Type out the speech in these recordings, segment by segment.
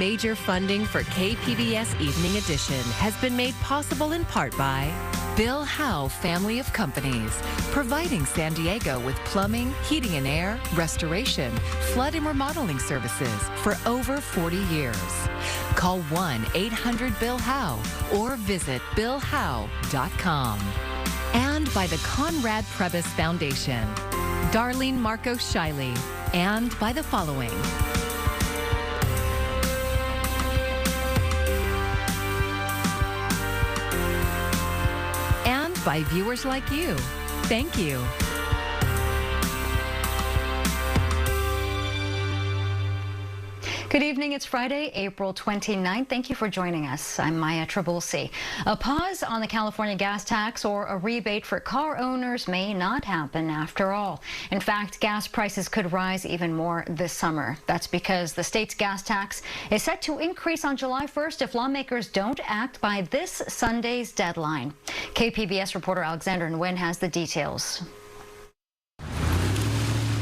Major funding for KPBS Evening Edition has been made possible in part by Bill Howe Family of Companies, providing San Diego with plumbing, heating and air, restoration, flood and remodeling services for over 40 years. Call 1-800-BILL-HOWE or visit billhowe.com. And by the Conrad Prebys Foundation, Darlene Marco Shiley, and by the following. And by viewers like you. Thank you. Good evening. It's Friday, April 29th. Thank you for joining us. I'm Maya Trabulsi. A pause on the California gas tax or a rebate for car owners may not happen after all. In fact, gas prices could rise even more this summer. That's because the state's gas tax is set to increase on July 1st if lawmakers don't act by this Sunday's deadline. KPBS reporter Alexander Nguyen has the details.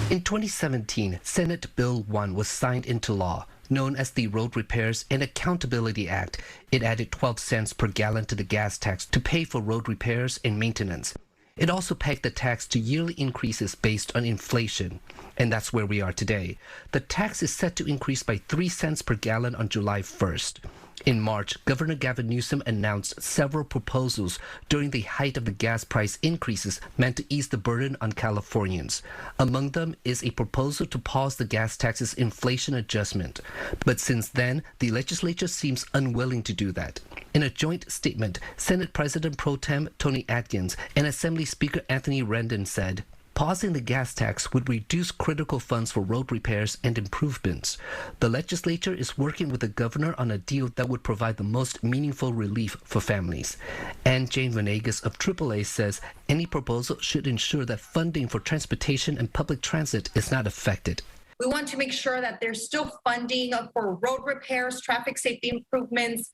In 2017, Senate Bill 1 was signed into law. Known as the Road Repairs and Accountability Act, it added 12 cents per gallon to the gas tax to pay for road repairs and maintenance. It also pegged the tax to yearly increases based on inflation. And that's where we are today. The tax is set to increase by 3 cents per gallon on July 1st. In March, Governor Gavin Newsom announced several proposals during the height of the gas price increases meant to ease the burden on Californians. Among them is a proposal to pause the gas tax's inflation adjustment. But since then, the legislature seems unwilling to do that. In a joint statement, Senate President Pro Tem Tony Atkins and Assembly Speaker Anthony Rendon said, pausing the gas tax would reduce critical funds for road repairs and improvements. The legislature is working with the governor on a deal that would provide the most meaningful relief for families. And Jane Venegas of AAA says any proposal should ensure that funding for transportation and public transit is not affected. We want to make sure that there's still funding for road repairs, traffic safety improvements,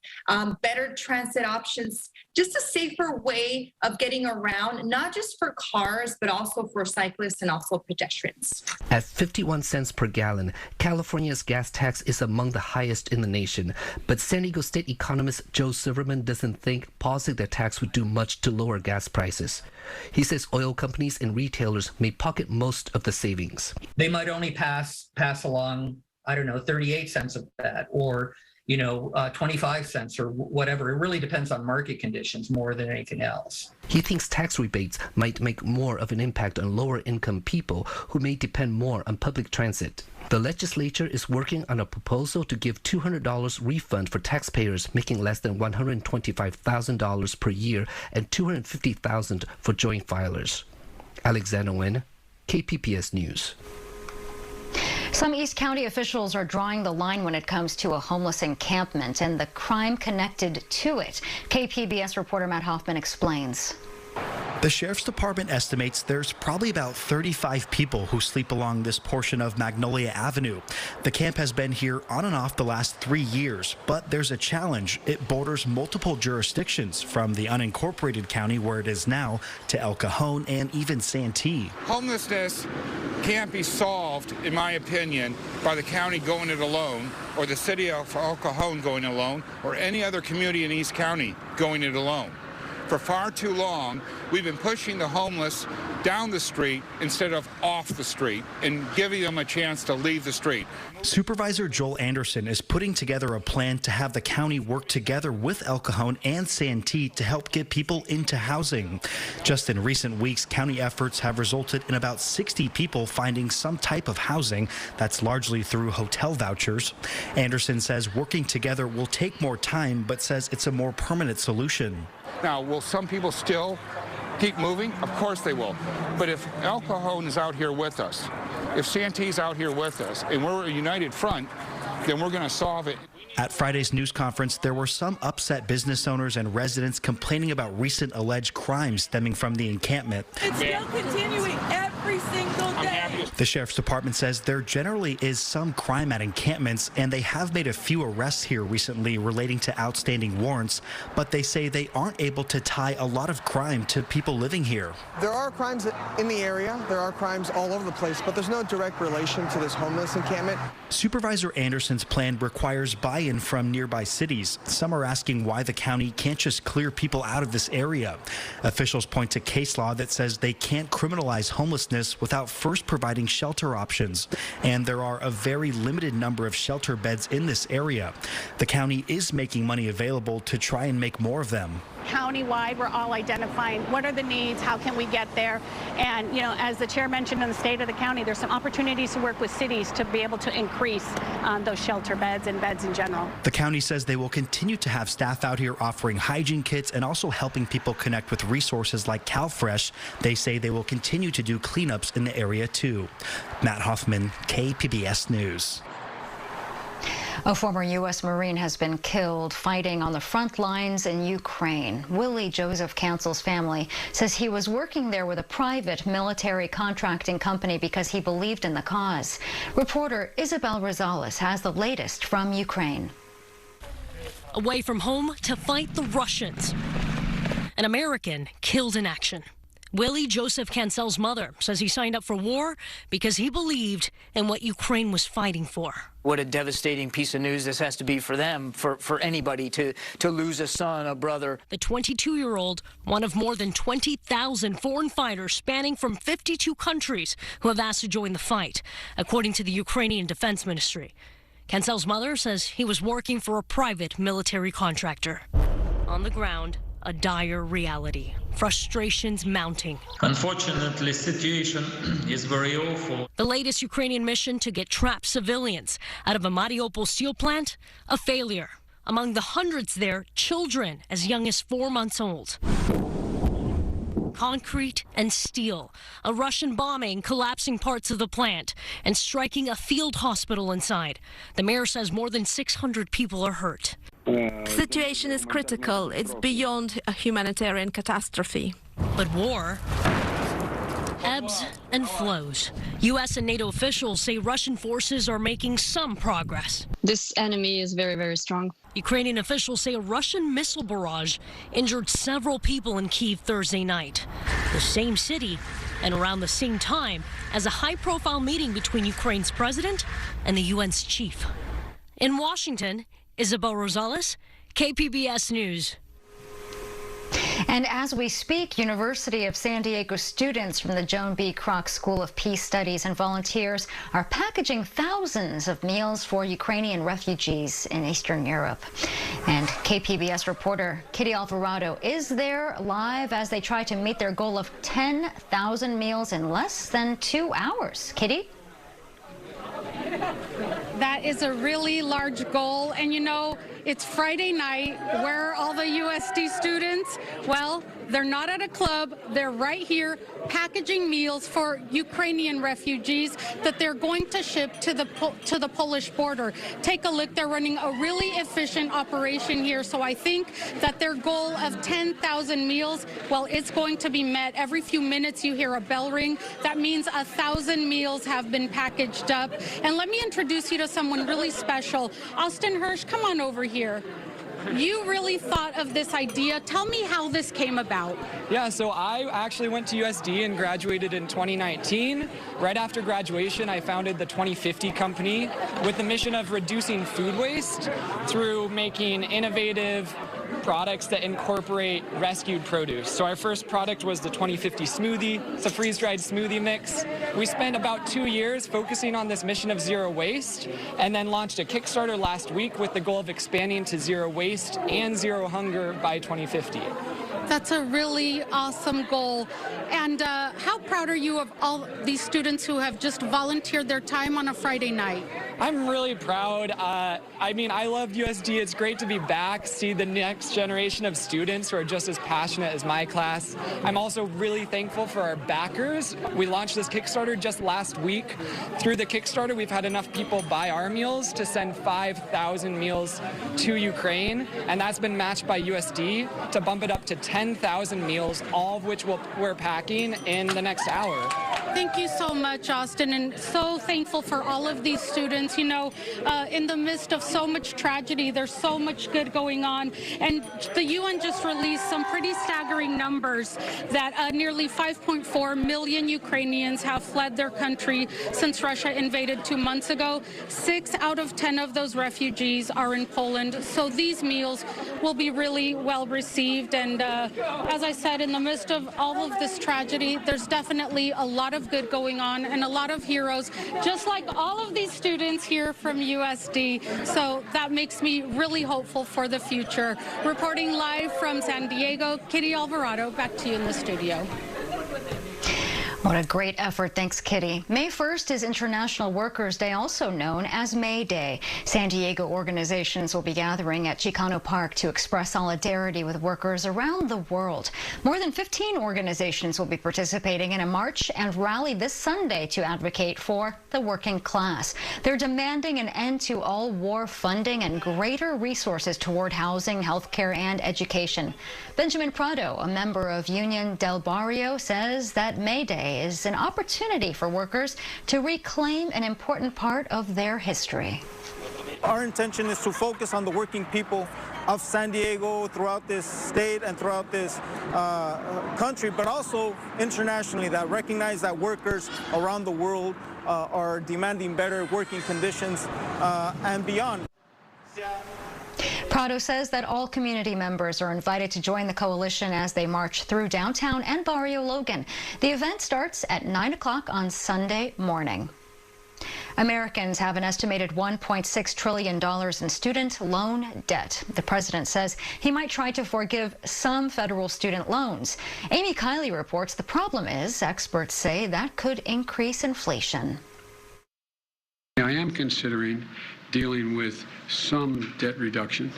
better transit options, just a safer way of getting around, not just for cars, but also for cyclists and also pedestrians. At 51 cents per gallon, California's gas tax is among the highest in the nation. But San Diego State economist Joe Silverman doesn't think pausing the tax would do much to lower gas prices. He says oil companies and retailers may pocket most of the savings. They might only pass along, 38 cents of that, or 25 cents or whatever. It really depends on market conditions more than anything else. He thinks tax rebates might make more of an impact on lower income people who may depend more on public transit. The legislature is working on a proposal to give $200 refund for taxpayers making less than $125,000 per year and $250,000 for joint filers. Alexander Nguyen, KPBS News. Some East County officials are drawing the line when it comes to a homeless encampment and the crime connected to it. KPBS reporter Matt Hoffman explains. The Sheriff's Department estimates there's probably about 35 people who sleep along this portion of Magnolia Avenue. The camp has been here on and off the last 3 years, but there's a challenge. It borders multiple jurisdictions, from the unincorporated county where it is now to El Cajon and even Santee. Homelessness can't be solved, in my opinion, by the county going it alone, or the city of El Cajon going alone, or any other community in East County going it alone. For far too long, we've been pushing the homeless down the street instead of off the street and giving them a chance to leave the street. Supervisor Joel Anderson is putting together a plan to have the county work together with El Cajon and Santee to help get people into housing. Just in recent weeks, county efforts have resulted in about 60 people finding some type of housing. That's largely through hotel vouchers. Anderson says working together will take more time, but says it's a more permanent solution. Now, will some people still keep moving? Of course they will. But if El Cajon is out here with us, if Santee's out here with us, and we're a united front, then we're going to solve it. At Friday's news conference, there were some upset business owners and residents complaining about recent alleged crimes stemming from the encampment. It's still continuing. every single day. The sheriff's department says there generally is some crime at encampments, and they have made a few arrests here recently relating to outstanding warrants, but they say they aren't able to tie a lot of crime to people living here. There are crimes in the area. There are crimes all over the place, but there's no direct relation to this homeless encampment. Supervisor Anderson's plan requires buy-in from nearby cities. Some are asking why the county can't just clear people out of this area. Officials point to case law that says they can't criminalize homelessness without first providing shelter options. And there are a very limited number of shelter beds in this area. The county is making money available to try and make more of them. Countywide, we're all identifying what are the needs, how can we get there, and as the chair mentioned, in the state of the county, there's some opportunities to work with cities to be able to increase those shelter beds and beds in general. The county says they will continue to have staff out here offering hygiene kits and also helping people connect with resources like CalFresh. They say they will continue to do cleanups in the area too. Matt Hoffman, KPBS News. A former U.S. Marine has been killed fighting on the front lines in Ukraine. Willie Joseph Cancel's family says he was working there with a private military contracting company because he believed in the cause. Reporter Isabel Rosales has the latest from Ukraine. Away from home to fight the Russians. An American killed in action. Willie Joseph Cancel's mother says he signed up for war because he believed in what Ukraine was fighting for. What a devastating piece of news this has to be for them, for anybody to lose a son, a brother. The 22-year-old, one of more than 20,000 foreign fighters spanning from 52 countries who have asked to join the fight, according to the Ukrainian Defense Ministry. Cancel's mother says he was working for a private military contractor. On the ground, a dire reality. Frustrations mounting. Unfortunately, situation is very awful. The latest Ukrainian mission to get trapped civilians out of a Mariupol steel plant, a failure. Among the hundreds there, children as young as 4 months old. Concrete and steel. A Russian bombing collapsing parts of the plant and striking a field hospital inside. The mayor says more than 600 people are hurt. The situation is critical. It's beyond a humanitarian catastrophe. But war ebbs and flows. U.S. and NATO officials say Russian forces are making some progress. This enemy is very, very strong. Ukrainian officials say a Russian missile barrage injured several people in Kyiv Thursday night. The same city and around the same time as a high-profile meeting between Ukraine's president and the UN's chief. In Washington, Isabel Rosales, KPBS News. And as we speak, University of San Diego students from the Joan B. Kroc School of Peace Studies and volunteers are packaging thousands of meals for Ukrainian refugees in Eastern Europe. And KPBS reporter Kitty Alvarado is there live as they try to meet their goal of 10,000 meals in less than 2 hours. Kitty? That is a really large goal, and it's Friday night. Where are all the USD students? Well, they're not at a club. They're right here packaging meals for Ukrainian refugees that they're going to ship to the Polish border. Take a look. They're running a really efficient operation here. So I think that their goal of 10,000 meals, well, it's going to be met. Every few minutes you hear a bell ring. That means 1,000 meals have been packaged up. And let me introduce you to someone really special. Austin Hirsch, come on over here. You really thought of this idea. Tell me how this came about. Yeah, so I actually went to USD and graduated in 2019. Right after graduation, I founded the 2050 company with the mission of reducing food waste through making innovative products that incorporate rescued produce. So our first product was the 2050 smoothie. It's a freeze-dried smoothie mix. We spent about 2 years focusing on this mission of zero waste and then launched a Kickstarter last week with the goal of expanding to zero waste and zero hunger by 2050. That's a really awesome goal. And how proud are you of all these students who have just volunteered their time on a Friday night? I'm really proud. I love USD. It's great to be back, see the next generation of students who are just as passionate as my class. I'm also really thankful for our backers. We launched this Kickstarter just last week. Through the Kickstarter, we've had enough people buy our meals to send 5,000 meals to Ukraine, and that's been matched by USD to bump it up to 10,000 meals, all of which we're packing in the next hour. Thank you so much, Austin, and so thankful for all of these students. You know, in the midst of so much tragedy, there's so much good going on. And the UN just released some pretty staggering numbers that nearly 5.4 million Ukrainians have fled their country since Russia invaded 2 months ago. 6 out of 10 of those refugees are in Poland. So these meals will be really well received. And as I said, in the midst of all of this tragedy, there's definitely a lot of good going on and a lot of heroes, just like all of these students here from USD. So that makes me really hopeful for the future. Reporting live from San Diego, Kitty Alvarado, back to you in the studio. What a great effort. Thanks, Kitty. May 1st is International Workers' Day, also known as May Day. San Diego organizations will be gathering at Chicano Park to express solidarity with workers around the world. More than 15 organizations will be participating in a march and rally this Sunday to advocate for the working class. They're demanding an end to all war funding and greater resources toward housing, healthcare, and education. Benjamin Prado, a member of Union del Barrio, says that May Day is an opportunity for workers to reclaim an important part of their history. Our intention is to focus on the working people of San Diego, throughout this state and throughout this country, but also internationally, that recognize that workers around the world are demanding better working conditions and beyond. Prado says that all community members are invited to join the coalition as they march through downtown and Barrio Logan. The event starts at 9 o'clock on Sunday morning. Americans have an estimated $1.6 trillion in student loan debt. The president says he might try to forgive some federal student loans. Amy Kiley reports the problem is, experts say, that could increase inflation. I am considering dealing with some debt reduction.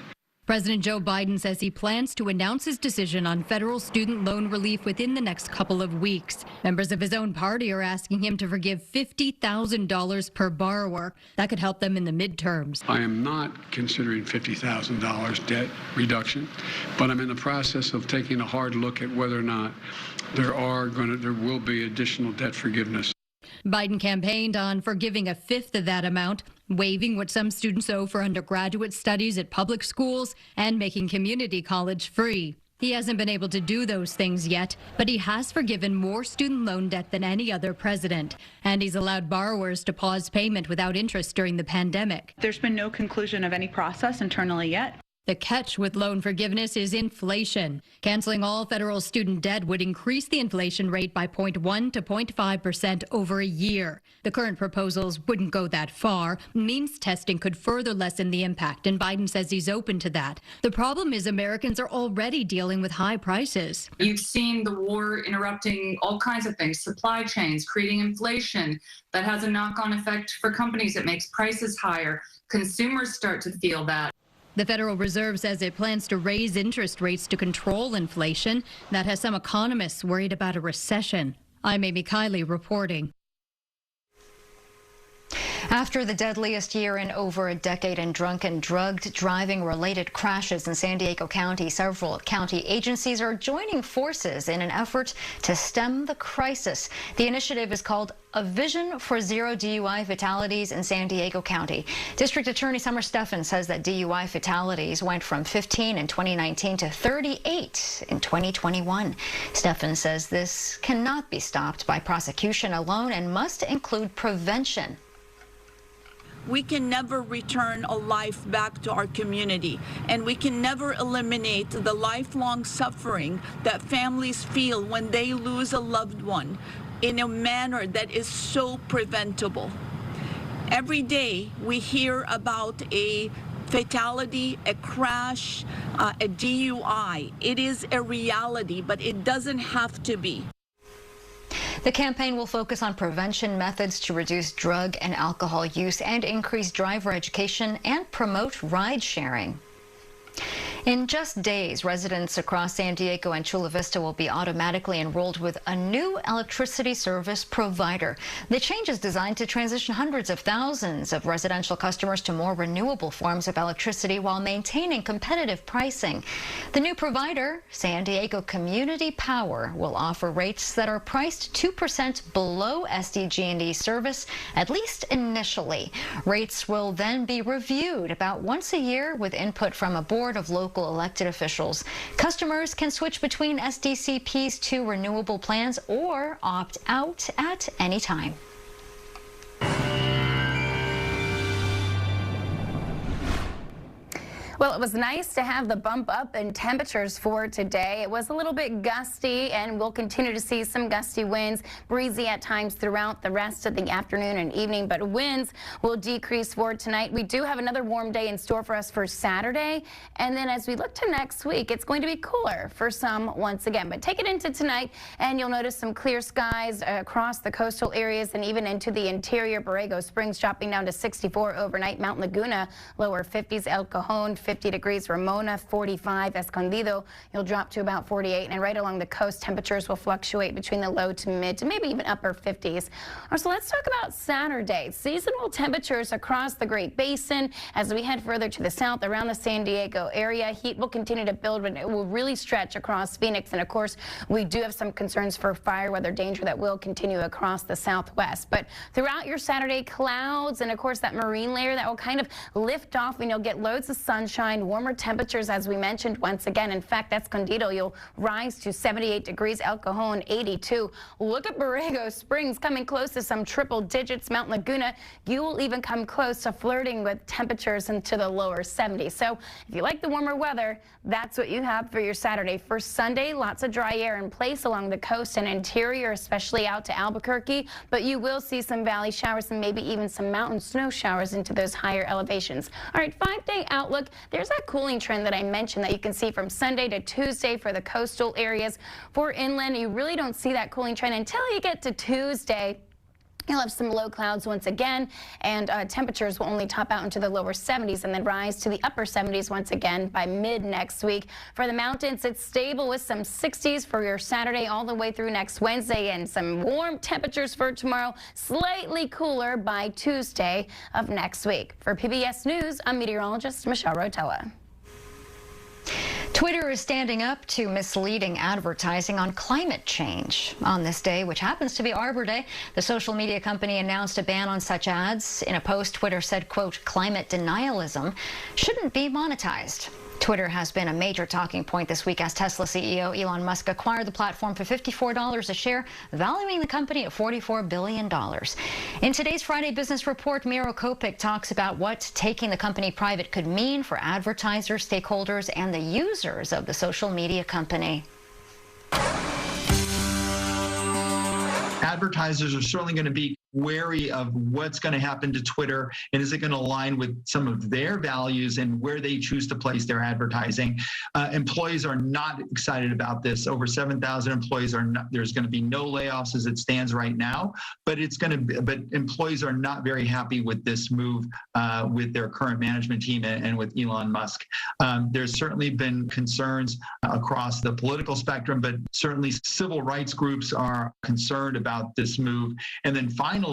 President Joe Biden says he plans to announce his decision on federal student loan relief within the next couple of weeks. Members of his own party are asking him to forgive $50,000 per borrower. That could help them in the midterms. I am not considering $50,000 debt reduction, but I'm in the process of taking a hard look at whether or not there will be additional debt forgiveness. Biden campaigned on forgiving a fifth of that amount, waiving what some students owe for undergraduate studies at public schools, and making community college free. He hasn't been able to do those things yet, but he has forgiven more student loan debt than any other president, and he's allowed borrowers to pause payment without interest during the pandemic. There's been no conclusion of any process internally yet. The catch with loan forgiveness is inflation. Canceling all federal student debt would increase the inflation rate by 0.1 to 0.5% over a year. The current proposals wouldn't go that far. Means testing could further lessen the impact, and Biden says he's open to that. The problem is Americans are already dealing with high prices. You've seen the war interrupting all kinds of things, supply chains, creating inflation. That has a knock-on effect for companies. It makes prices higher. Consumers start to feel that. The Federal Reserve says it plans to raise interest rates to control inflation. That has some economists worried about a recession. I'm Amy Kiley reporting. After the deadliest year in over a decade in drunk and drugged driving-related crashes in San Diego County, several county agencies are joining forces in an effort to stem the crisis. The initiative is called A Vision for Zero DUI Fatalities in San Diego County. District Attorney Summer Steffen says that DUI fatalities went from 15 in 2019 to 38 in 2021. Steffen says this cannot be stopped by prosecution alone and must include prevention. We can never return a life back to our community, and we can never eliminate the lifelong suffering that families feel when they lose a loved one in a manner that is so preventable. Every day we hear about a fatality, a crash, a DUI. It is a reality, but it doesn't have to be. The campaign will focus on prevention methods to reduce drug and alcohol use and increase driver education and promote ride sharing. In just days, residents across San Diego and Chula Vista will be automatically enrolled with a new electricity service provider. The change is designed to transition hundreds of thousands of residential customers to more renewable forms of electricity while maintaining competitive pricing. The new provider, San Diego Community Power, will offer rates that are priced 2% below SDG&E service, at least initially. Rates will then be reviewed about once a year with input from a board of local elected officials. Customers can switch between SDCP's two renewable plans or opt out at any time. Well, it was nice to have the bump up in temperatures for today. It was a little bit gusty, and we'll continue to see some gusty winds, breezy at times throughout the rest of the afternoon and evening, but winds will decrease for tonight. We do have another warm day in store for us for Saturday, and then as we look to next week, it's going to be cooler for some once again. But take it into tonight, and you'll notice some clear skies across the coastal areas and even into the interior. Borrego Springs dropping down to 64 overnight. Mount Laguna, lower 50s. El Cajon, 50 degrees. Ramona, 45. Escondido, you'll drop to about 48. And right along the coast, temperatures will fluctuate between the low to mid to maybe even upper 50s. So let's talk about Saturday. Seasonal temperatures across the Great Basin. As we head further to the south around the San Diego area, heat will continue to build, but it will really stretch across Phoenix. And of course, we do have some concerns for fire weather danger that will continue across the southwest. But throughout your Saturday, clouds and of course that marine layer that will kind of lift off, and you'll get loads of sunshine, warmer temperatures as we mentioned once again. In fact, Escondido, you'll rise to 78 degrees. El Cajon, 82. Look at Borrego Springs coming close to some triple digits. Mount Laguna, you will even come close to flirting with temperatures into the lower 70s. So if you like the warmer weather, that's what you have for your Saturday. For Sunday, lots of dry air in place along the coast and interior, especially out to Albuquerque, but you will see some valley showers and maybe even some mountain snow showers into those higher elevations. All right, 5-day outlook. There's that cooling trend that I mentioned that you can see from Sunday to Tuesday for the coastal areas. For inland, you really don't see that cooling trend until you get to Tuesday. You'll have some low clouds once again, and temperatures will only top out into the lower 70s and then rise to the upper 70s once again by mid next week. For the mountains, it's stable with some 60s for your Saturday all the way through next Wednesday, and some warm temperatures for tomorrow, slightly cooler by Tuesday of next week. For PBS News, I'm meteorologist Michelle Rotella. Twitter is standing up to misleading advertising on climate change. On this day, which happens to be Arbor Day, the social media company announced a ban on such ads. In a post, Twitter said, quote, "Climate denialism shouldn't be monetized." Twitter has been a major talking point this week as Tesla CEO Elon Musk acquired the platform for $54 a share, valuing the company at $44 billion. In today's Friday Business Report, Miro Kopik talks about what taking the company private could mean for advertisers, stakeholders, and the users of the social media company. Advertisers are certainly going to be wary of what's going to happen to Twitter, and is it going to align with some of their values and where they choose to place their advertising. Employees are not excited about this. Over 7,000 employees are not. There's going to be no layoffs as it stands right now, but but employees are not very happy with this move with their current management team and with Elon Musk. There's certainly been concerns across the political spectrum, but certainly civil rights groups are concerned about this move. And then finally,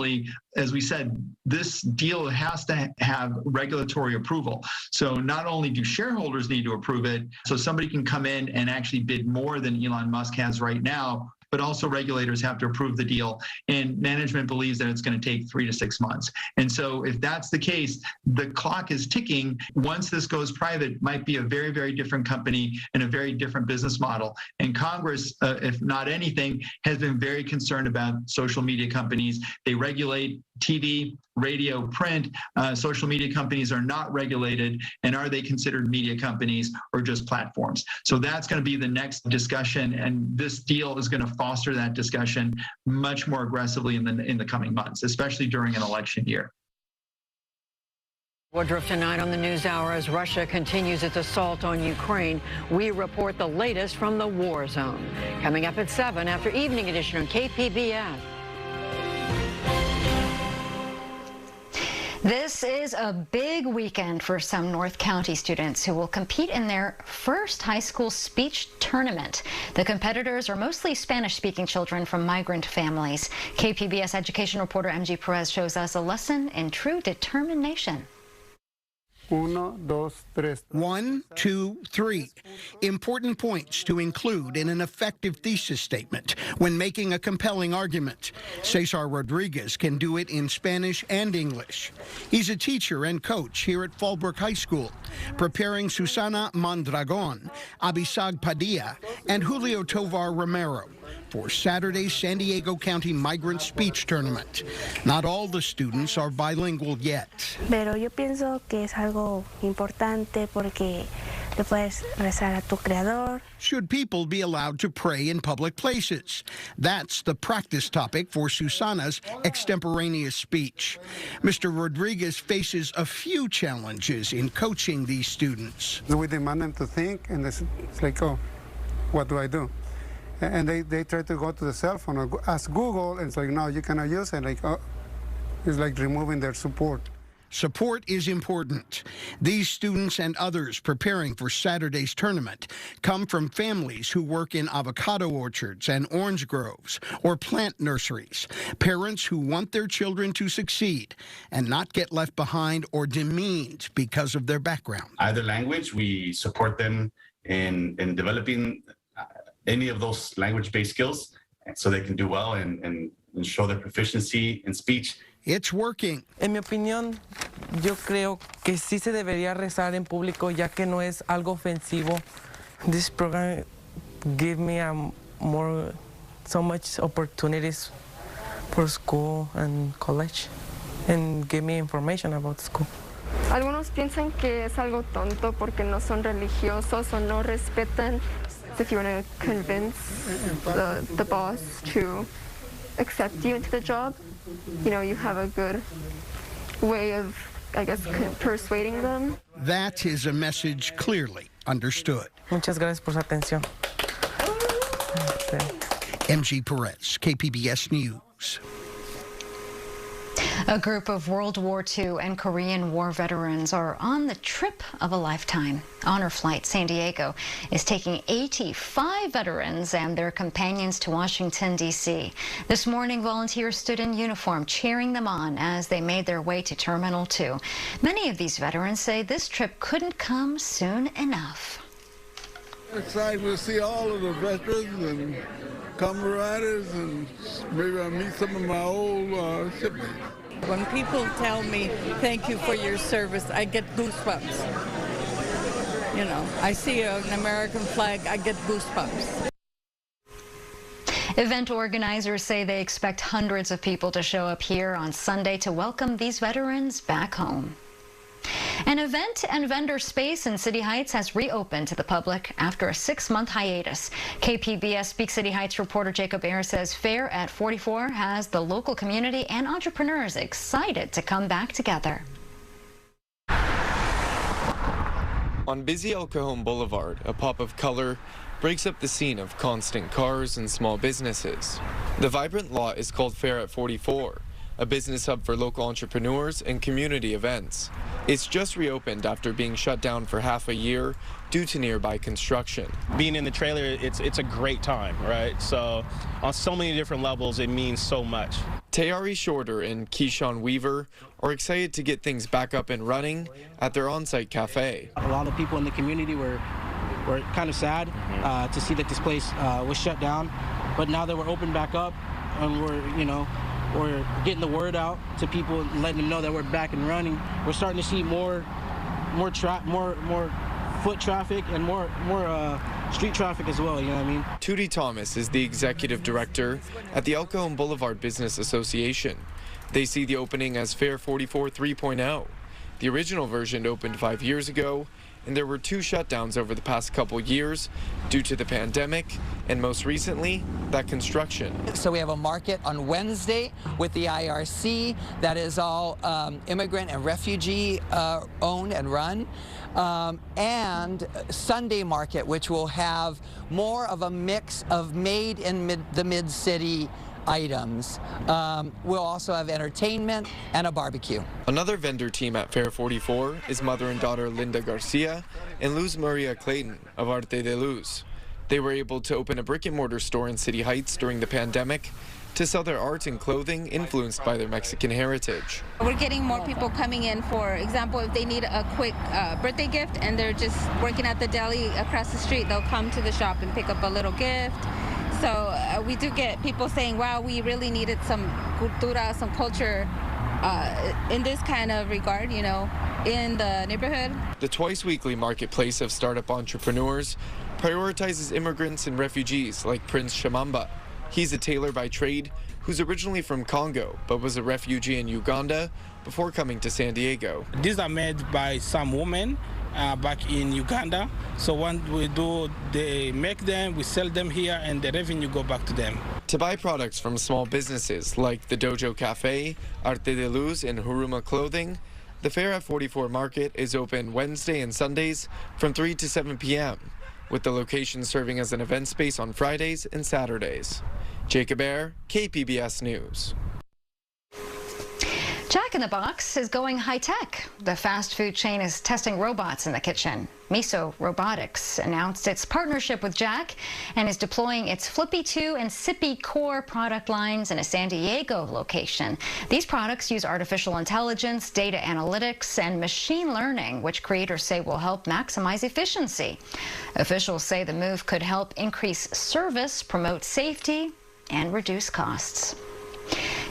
as we said, this deal has to have regulatory approval. So not only do shareholders need to approve it, so somebody can come in and actually bid more than Elon Musk has right now, but also regulators have to approve the deal, and management believes that it's going to take 3 to 6 months. And so if that's the case, the clock is ticking. Once this goes private, might be a very, very different company and a very different business model. And Congress, if not anything, has been very concerned about social media companies. They regulate TV, radio, print. Social media companies are not regulated, and are they considered media companies or just platforms? So that's going to be the next discussion, and this deal is going to foster that discussion much more aggressively in the coming months, especially during an election year. Woodruff tonight on the NewsHour as Russia continues its assault on Ukraine. We report the latest from the war zone. Coming up at 7 after Evening Edition on KPBS. This is a big weekend for some North County students who will compete in their first high school speech tournament. The competitors are mostly Spanish-speaking children from migrant families. KPBS education reporter MG Perez shows us a lesson in true determination. 1, 2, 3. Important points to include in an effective thesis statement when making a compelling argument. Cesar Rodriguez can do it in Spanish and English. He's a teacher and coach here at Fallbrook High School, preparing Susana Mondragon, Abisag Padilla, and Julio Tovar Romero for Saturday's San Diego County Migrant Speech Tournament. Not all the students are bilingual yet. Pero yo pienso que es algo importante porque le puedes rezar a tu creador. Should people be allowed to pray in public places? That's the practice topic for Susana's extemporaneous speech. Mr. Rodriguez faces a few challenges in coaching these students. We demand them to think, and it's like, oh, what do I do? And they try to go to the cell phone or ask Google, and it's like, no, you cannot use it. Like, oh, it's like removing their support. Support is important. These students and others preparing for Saturday's tournament come from families who work in avocado orchards and orange groves or plant nurseries, parents who want their children to succeed and not get left behind or demeaned because of their background. Either language, we support them in developing any of those language-based skills so they can do well and show their proficiency in speech. It's working. En mi opinión, yo creo que sí se debería rezar en público ya que no es algo ofensivo. This program gave me so much opportunities for school and college and gave me information about school. Algunos piensan que es algo tonto porque no son religiosos o no respetan. If you want to convince the boss to accept you into the job, you know, you have a good way of, I guess, persuading them. That is a message clearly understood. Muchas gracias por su atención. MG Perez, KPBS News. A group of World War II and Korean War veterans are on the trip of a lifetime. Honor Flight San Diego is taking 85 veterans and their companions to Washington, D.C. This morning, volunteers stood in uniform, cheering them on as they made their way to Terminal 2. Many of these veterans say this trip couldn't come soon enough. Excited to see all of the veterans and camaraderies, and maybe I'll meet some of my old shipmates. When people tell me, thank you for your service, I get goosebumps. You know, I see an American flag, I get goosebumps. Event organizers say they expect hundreds of people to show up here on Sunday to welcome these veterans back home. An event and vendor space in City Heights has reopened to the public after a 6-month hiatus. KPBS Big City Heights reporter Jacob Ayers says Fair at 44 has the local community and entrepreneurs excited to come back together. On busy El Cajon Boulevard, a pop of color breaks up the scene of constant cars and small businesses. The vibrant lot is called Fair at 44. A business hub for local entrepreneurs and community events. It's just reopened after being shut down for half a year due to nearby construction. Being in the trailer, it's a great time, right? So on so many different levels, it means so much. Tayari Shorter and Keyshawn Weaver are excited to get things back up and running at their on-site cafe. A lot of people in the community were kind of sad to see that this place was shut down, but now that we're open back up and we're getting the word out to people, letting them know that we're back and running. We're starting to see more foot traffic and more street traffic as well, you know what I mean? Tootie Thomas is the executive director at the El Cajon Boulevard Business Association. They see the opening as Fair 44 3.0. The original version opened 5 years ago, and there were 2 shutdowns over the past couple years due to the pandemic, and most recently, that construction. So we have a market on Wednesday with the IRC that is all immigrant and refugee owned and run, and Sunday market, which will have more of a mix of made in the mid-city items. We'll also have entertainment and a barbecue. Another vendor team at Fair 44 is mother and daughter Linda Garcia and Luz Maria Clayton of Arte de Luz. They were able to open a brick-and-mortar store in City Heights during the pandemic to sell their art and clothing influenced by their Mexican heritage. We're getting more people coming in, for example, if they need a quick birthday gift and they're just working at the deli across the street, they'll come to the shop and pick up a little gift. So we do get people saying, wow, we really needed some cultura, some culture in this kind of regard, you know, in the neighborhood. The twice-weekly marketplace of startup entrepreneurs prioritizes immigrants and refugees like Prince Shamamba. He's a tailor by trade who's originally from Congo, but was a refugee in Uganda before coming to San Diego. These are made by some women back in Uganda. So when we do, they make them, we sell them here, and the revenue go back to them. To buy products from small businesses like the Dojo Cafe, Arte de Luz, and Huruma Clothing, the Fair at 44 Market is open Wednesday and Sundays from 3 to 7 p.m., with the location serving as an event space on Fridays and Saturdays. Jacob Air, KPBS News. Jack in the Box is going high-tech. The fast food chain is testing robots in the kitchen. Miso Robotics announced its partnership with Jack and is deploying its Flippy 2 and Sippy Core product lines in a San Diego location. These products use artificial intelligence, data analytics, and machine learning, which creators say will help maximize efficiency. Officials say the move could help increase service, promote safety, and reduce costs.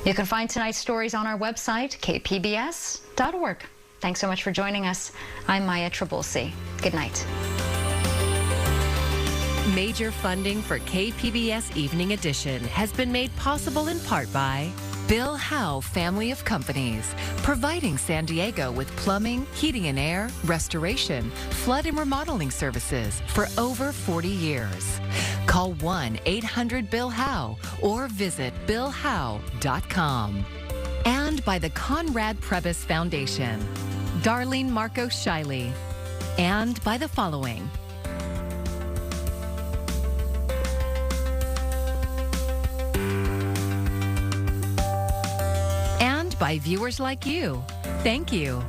You can find tonight's stories on our website, kpbs.org. Thanks so much for joining us. I'm Maya Trabulsi. Good night. Major funding for KPBS Evening Edition has been made possible in part by Bill Howe Family of Companies, providing San Diego with plumbing, heating and air, restoration, flood and remodeling services for over 40 years. Call 1-800-BILL-HOWE or visit billhowe.com. And by the Conrad Prebys Foundation, Darlene Marco Shiley, and by the following. And by viewers like you. Thank you.